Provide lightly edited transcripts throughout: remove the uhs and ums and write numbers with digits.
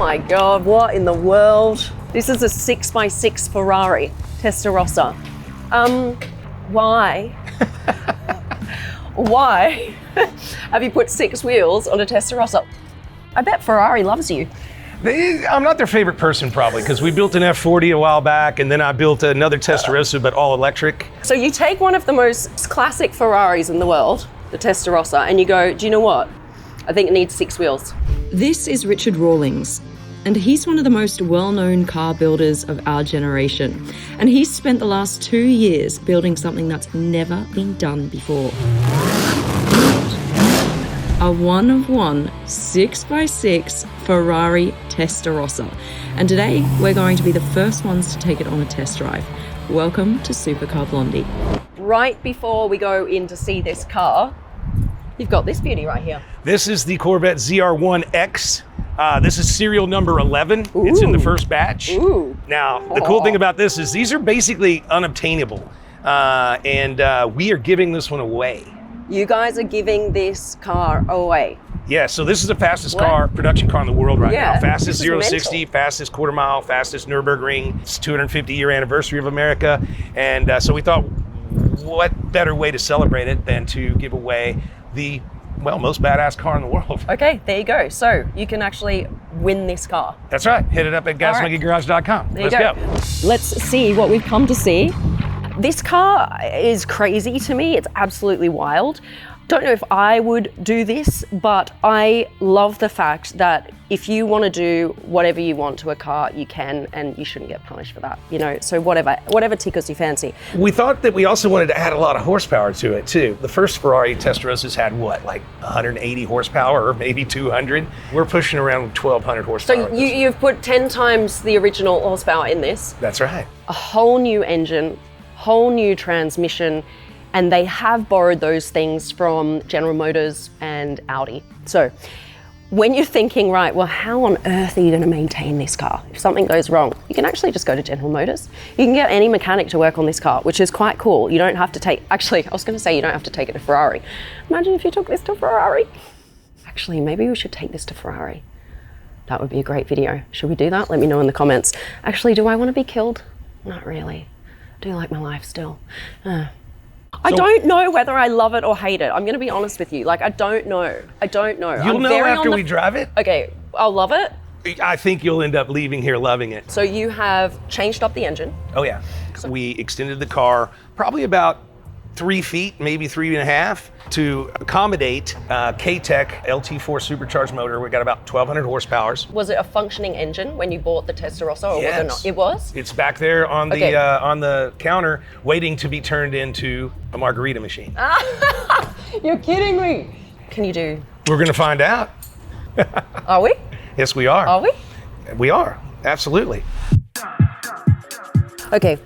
my God, what in the world? This is a 6x6 Ferrari Testarossa. Why? Why have you put 6 wheels on a Testarossa? I bet Ferrari loves you. I'm not their favorite person probably, because we built an F40 a while back, and then I built another Testarossa, but all electric. So you take one of the most classic Ferraris in the world, the Testarossa, and you go, do you know what? I think it needs 6 wheels. This is Richard Rawlings, and he's one of the most well-known car builders of our generation. And he's spent the last 2 years building something that's never been done before. A one-of-one 6x6 Ferrari Testarossa. And today, we're going to be the first ones to take it on a test drive. Welcome to Supercar Blondie. Right before we go in to see this car, you've got this beauty right here. This is the Corvette ZR1X. This is serial number 11. Ooh. It's in the first batch. Ooh. Now, the cool thing about this is these are basically unobtainable. And we are giving this one away. You guys are giving this car away. Yeah, so this is the fastest production car in the world right now. Fastest 0 to 60, fastest quarter mile, fastest Nürburgring. It's 250-year anniversary of America. And so we thought, what better way to celebrate it than to give away the, well, most badass car in the world. Okay, there you go. So you can actually win this car. That's right. Hit it up at gasmonkeygarage.com. Let's go. Let's see what we've come to see. This car is crazy to me. It's absolutely wild. Don't know if I would do this, but I love the fact that if you want to do whatever you want to a car, you can, and you shouldn't get punished for that. You know, so whatever tickles you fancy. We thought that we also wanted to add a lot of horsepower to it too. The first Ferrari Testarossas had what, like 180 horsepower or maybe 200. We're pushing around 1,200 horsepower. So you've put 10 times the original horsepower in this. That's right. A whole new engine, whole new transmission, and they have borrowed those things from General Motors and Audi. So when you're thinking, right, well, how on earth are you going to maintain this car if something goes wrong? You can actually just go to General Motors. You can get any mechanic to work on this car, which is quite cool. You don't have to take, actually, I was going to say you don't have to take it to Ferrari. Imagine if you took this to Ferrari. Actually, maybe we should take this to Ferrari. That would be a great video. Should we do that? Let me know in the comments. Actually, do I want to be killed? Not really. I do like my life still. I don't know whether I love it or hate it. I'm going to be honest with you. Like, I don't know. You'll know after we drive it. Okay, I'll love it. I think you'll end up leaving here loving it. So you have changed up the engine. Oh yeah. We extended the car probably about 3 feet, maybe 3.5, to accommodate K-Tech LT4 supercharged motor. We got about 1,200 horsepower. Was it a functioning engine when you bought the Testarossa, or was it not? It was? It's back there on the counter, waiting to be turned into a margarita machine. You're kidding me. Can you do? We're gonna find out. Are we? Yes, we are. Are we? We are, absolutely. Okay.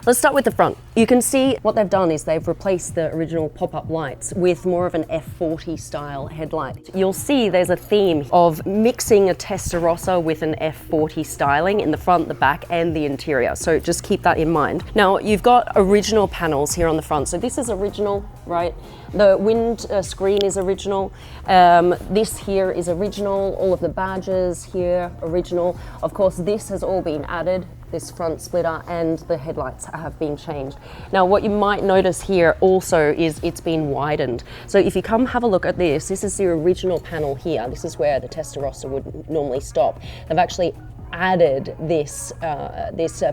Let's start with the front. You can see what they've done is they've replaced the original pop-up lights with more of an F40 style headlight. You'll see there's a theme of mixing a Testarossa with an F40 styling in the front, the back, and the interior. So just keep that in mind. Now, you've got original panels here on the front. So this is original, right? The wind screen is original. This here is original. All of the badges here, original. Of course, this has all been added. This front splitter and the headlights have been changed. Now, what you might notice here also is it's been widened. So if you come have a look at this, this is the original panel here. This is where the Testarossa would normally stop. They've actually added this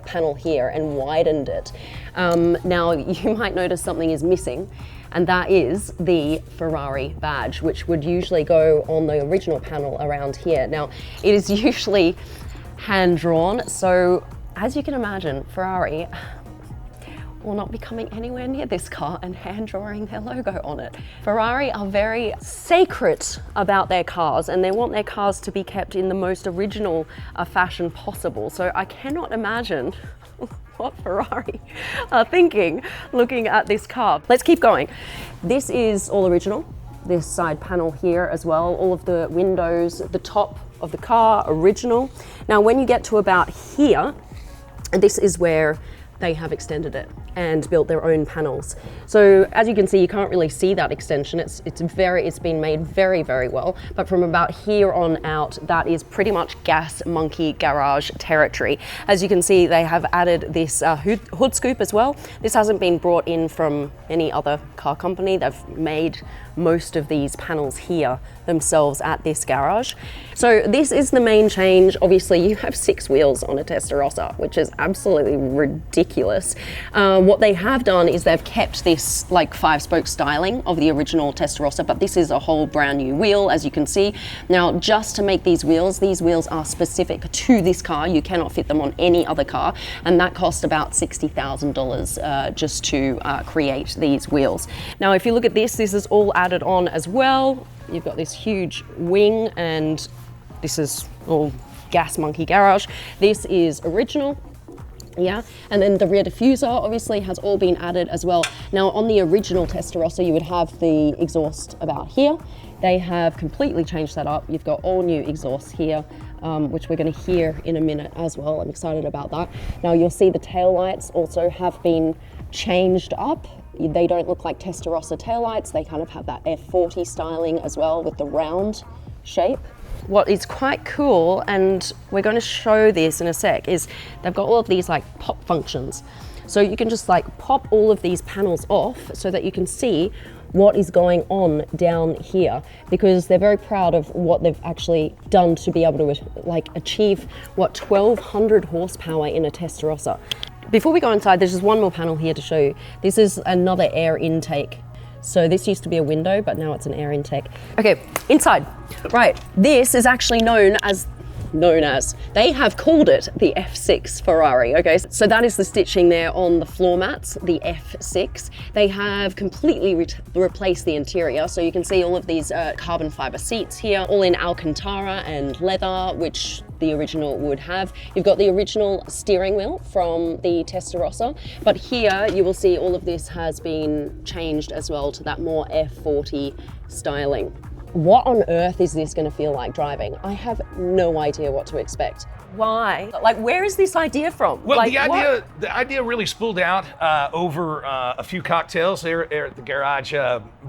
panel here and widened it. Now, you might notice something is missing, and that is the Ferrari badge, which would usually go on the original panel around here. Now, it is usually hand-drawn, so as you can imagine, Ferrari will not be coming anywhere near this car and hand drawing their logo on it. Ferrari are very sacred about their cars, and they want their cars to be kept in the most original fashion possible. So I cannot imagine what Ferrari are thinking looking at this car. Let's keep going. This is all original. This side panel here as well, all of the windows, the top of the car, original. Now, when you get to about here, this is where they have extended it. and built their own panels. So as you can see, you can't really see that extension. It's been made very, very well. But from about here on out, that is pretty much gas monkey garage territory. As you can see, they have added this hood scoop as well. This hasn't been brought in from any other car company. They've made most of these panels here themselves at this garage. So this is the main change. Obviously, you have 6 wheels on a Testarossa, which is absolutely ridiculous. What they have done is they've kept this like 5-spoke styling of the original Testarossa, but this is a whole brand new wheel, as you can see. Now, just to make these wheels are specific to this car. You cannot fit them on any other car, and that cost about $60,000 just to create these wheels. Now, if you look at this is all added on as well. You've got this huge wing, and this is all gas monkey garage. This is original. Yeah, and then the rear diffuser obviously has all been added as well. Now on the original Testarossa, you would have the exhaust about here. They have completely changed that up. You've got all new exhausts here, which we're going to hear in a minute as well. I'm excited about that. Now you'll see the taillights also have been changed up. They don't look like Testarossa taillights. They kind of have that F40 styling as well with the round shape. What is quite cool, and we're going to show this in a sec, is they've got all of these like pop functions. So you can just like pop all of these panels off so that you can see what is going on down here, because they're very proud of what they've actually done to be able to like achieve what 1200 horsepower in a Testarossa. Before we go inside, there's just one more panel here to show you. This is another air intake. So this used to be a window, but now it's an air intake. Okay, inside. Right, this is actually known as, they have called it the F6 Ferrari, okay? So that is the stitching there on the floor mats, the F6. They have completely replaced the interior, so you can see all of these carbon fiber seats here, all in Alcantara and leather, which the original would have. You've got the original steering wheel from the Testarossa, but here you will see all of this has been changed as well to that more F40 styling. What on earth is this going to feel like driving? I have no idea what to expect. Why? Like, where is this idea from? Well, like, the idea really spooled out over a few cocktails there at the garage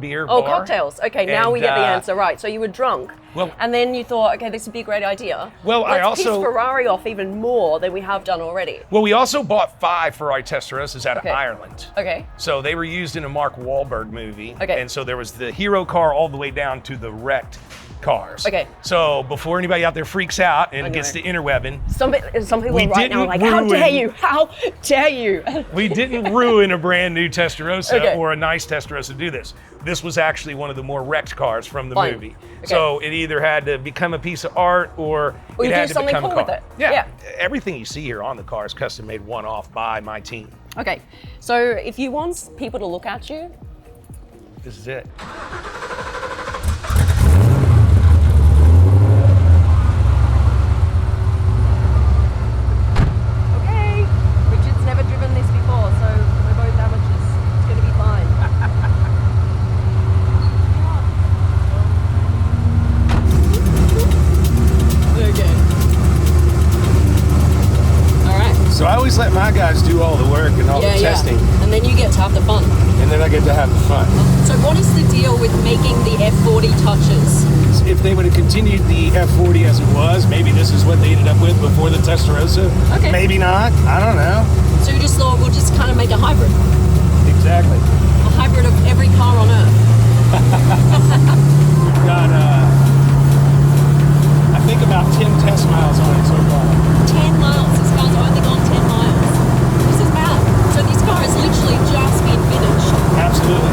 beer bar. Oh, cocktails. Okay, now we get the answer. Right, so you were drunk, and then you thought, okay, this would be a great idea. Well, Let's piss Ferrari off even more than we have done already. Well, we also bought 5 Ferrari Testarossas out of Ireland. Okay. So they were used in a Mark Wahlberg movie. Okay. And so there was the hero car all the way down to the wrecked cars. Okay. So before anybody out there freaks out and gets to interwebbing, some people right now are like, how dare you? How dare you? We didn't ruin a brand new Testarossa or a nice Testarossa to do this. This was actually one of the more wrecked cars from the movie. Okay. So it either had to become a piece of art or it had to become a car. With it. Yeah. Everything you see here on the car is custom made one-off by my team. Okay. So if you want people to look at you, this is it. So I always let my guys do all the work and all the testing. And then you get to have the fun. And then I get to have the fun. So what is the deal with making the F40 touches? If they would have continued the F40 as it was, maybe this is what they ended up with before the Testarossa. Okay. Maybe not. I don't know. So you just thought we'll just kind of make a hybrid? Exactly. A hybrid of every car on Earth. We've got, I think about 10 test miles on it so far. 10 miles? This car's only gone 10 miles. This is mad. So this car has literally just been finished. Absolutely.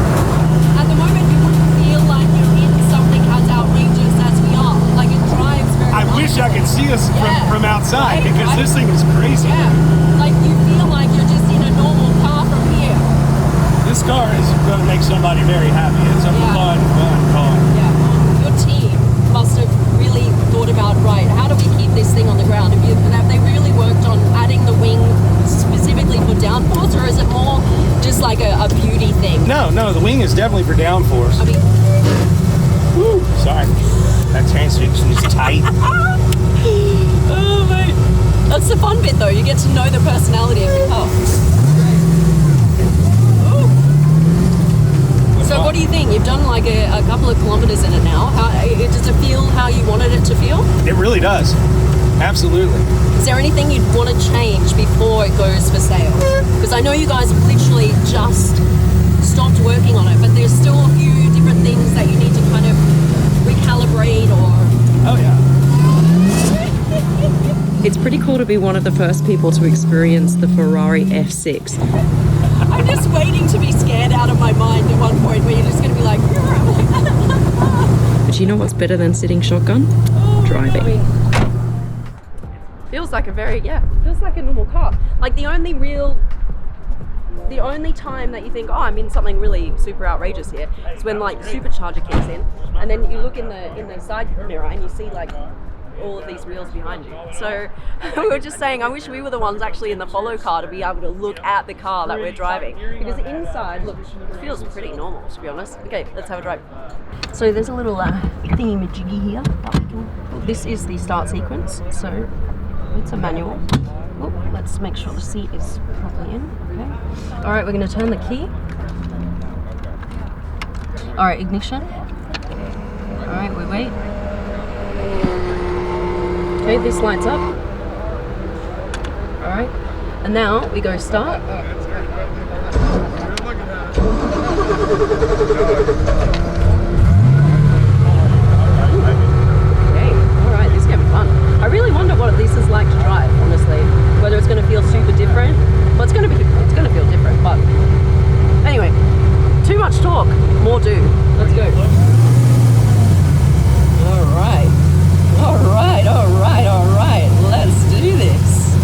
At the moment, you wouldn't feel like you're in something as outrageous as we are. Like, it drives very I wish I could see us from outside, because this thing is crazy. Yeah. Like, you feel like you're just in a normal car from here. This car is going to make somebody very happy. It's a fun car. Yeah. Your team must have really thought about, right, how do we keep this thing on the ground? Have they really worked on adding the wing specifically for downforce, or is it more just like a beauty thing? No, the wing is definitely for downforce. I mean, woo, sorry. That transmission is tight. Oh, mate. That's the fun bit, though. You get to know the personality of the car. So what do you think? You've done like a couple of kilometers in it now. Does it feel how you wanted it to feel? It really does. Absolutely. Is there anything you'd want to change before it goes for sale? Because I know you guys have literally just stopped working on it, but there's still a few different things that you need to kind of recalibrate or... Oh yeah. It's pretty cool to be one of the first people to experience the Ferrari F6. I'm just waiting to be scared out of my mind at one point where you're just going to be like... But you know what's better than sitting shotgun? Driving. Feels like feels like a normal car. Like the only time that you think, oh, I'm in something really super outrageous here, is when like the supercharger kicks in, and then you look in the side mirror and you see like all of these wheels behind you. So we were just saying, I wish we were the ones actually in the follow car to be able to look at the car that we're driving, because inside, look, it feels pretty normal, to be honest. Okay, let's have a drive. So there's a little thingy-majiggy here. This is the start sequence, so it's a manual. Oh, let's make sure the seat is properly in. Okay. All right, we're going to turn the key. All right, ignition. All right, we wait. Okay, this lights up. All right, and now we go start. I really wonder what this is like to drive, honestly. Whether it's going to feel super different. Well, it's going to feel different, but anyway, too much talk, more do. Let's go. All right. Let's do this.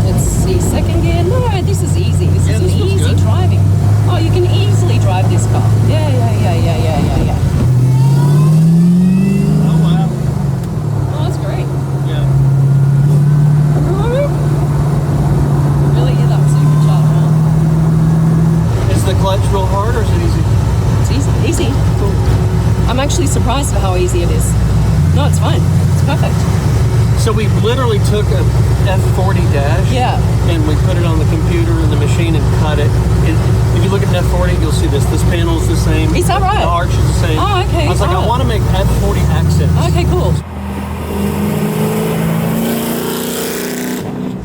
Let's see, second gear. No, this is easy. This is easy driving. Oh, you can easily drive this car. Yeah. Real hard, or is it easy? It's easy. Cool. I'm actually surprised at how easy it is. No, it's fine. It's perfect. So we literally took a F40 dash, and we put it on the computer in the machine and cut it. If you look at an F40, you'll see this. This panel is the same. Is that right? The arch is the same. Oh, okay. I was like, I want to make F40 accents. Okay, cool.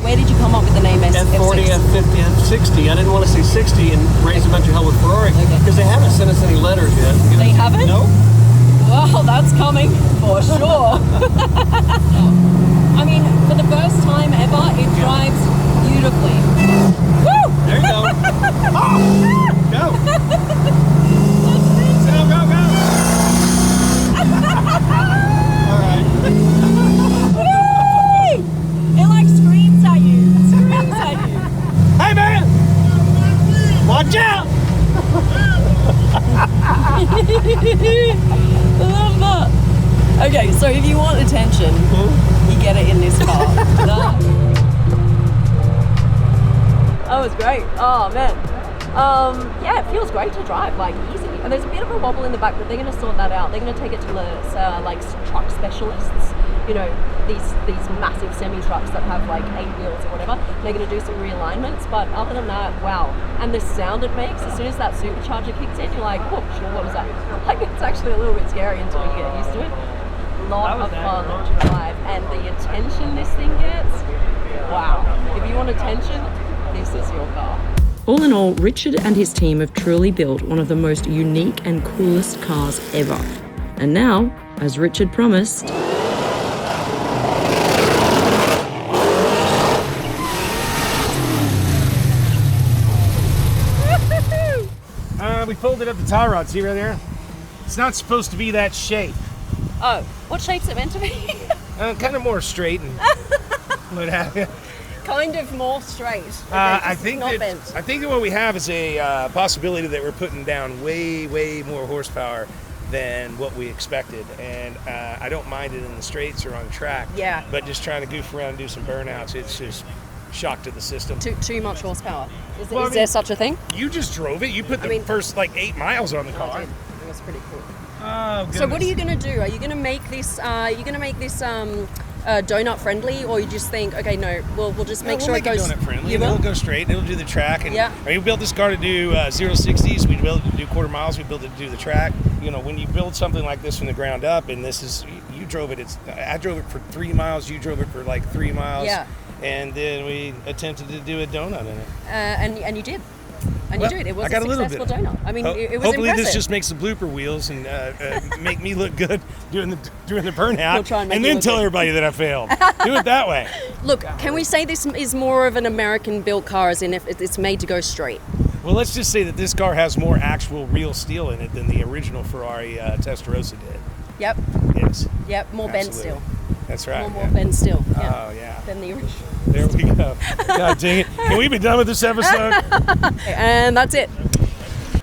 Where did you come up with the name F40, F50, F60. I didn't want to say 60 and raise a bunch of hell with Ferrari because they haven't sent us any letters yet. They haven't? No. Well, that's coming for sure. I mean, for the first time ever, it drives beautifully. Woo! There you go. Oh, go. Go. All right. It like screams at you. Hey man! Watch out! I love that. Okay, so if you want attention, you get it in this car. That was great. Oh man. Yeah, it feels great to drive, like easy. And there's a bit of a wobble in the back, but they're going to sort that out. They're going to take it to the like truck specialists. You know, these massive semi-trucks that have like 8 wheels or whatever. They're going to do some realignments, but other than that, wow. And the sound it makes, as soon as that supercharger kicks in, you're like, oh, sure, what is that? Like, it's actually a little bit scary until you get used to it. Lot of fun to drive, and the attention this thing gets, wow. If you want attention, this is your car. All in all, Richard and his team have truly built one of the most unique and coolest cars ever. And now, as Richard promised, we folded up the tie rod, see right there? It's not supposed to be that shape. Oh, what shape's it meant to be? Kind of more straight and what have you. Kind of more straight. Okay, I think that what we have is a possibility that we're putting down way more horsepower than what we expected, and I don't mind it in the straights or on track. Yeah. But just trying to goof around and do some burnouts, it's just shock to the system. Too much horsepower. Is there such a thing? You just drove it. You put the first like 8 miles on the car. It was pretty cool. Oh, goodness. So what are you going to do? Are you going to make this? donut friendly, or you just think, okay, no, we'll just make sure it goes donut friendly. You will? It'll go straight. It'll do the track. And Yeah. we built this car to do 0-60s. We built it to do quarter miles. We built it to do the track. You know, when you build something like this from the ground up, and this is you drove it. I drove it for 3 miles. You drove it for like 3 miles. Yeah. And then we attempted to do a donut in it. And you did. And Well, you did. It was I got a a little successful bit. donut. I mean, it was hopefully impressive. this just makes the blooper wheels and make me look good during the burnout, We'll try and make you then look tell good. everybody that I failed. Do it that way. Look, can we say this is more of an American-built car, as in if it's made to go straight? Well, let's just say that this car has more actual real steel in it than the original Ferrari Testarossa did. Yep. Yes. Yep. More bend Absolutely. steel. That's right. More yeah. bend steel. Yeah. Oh, yeah. Than the original. There we go. God dang it. Can we be done with this episode? And that's it.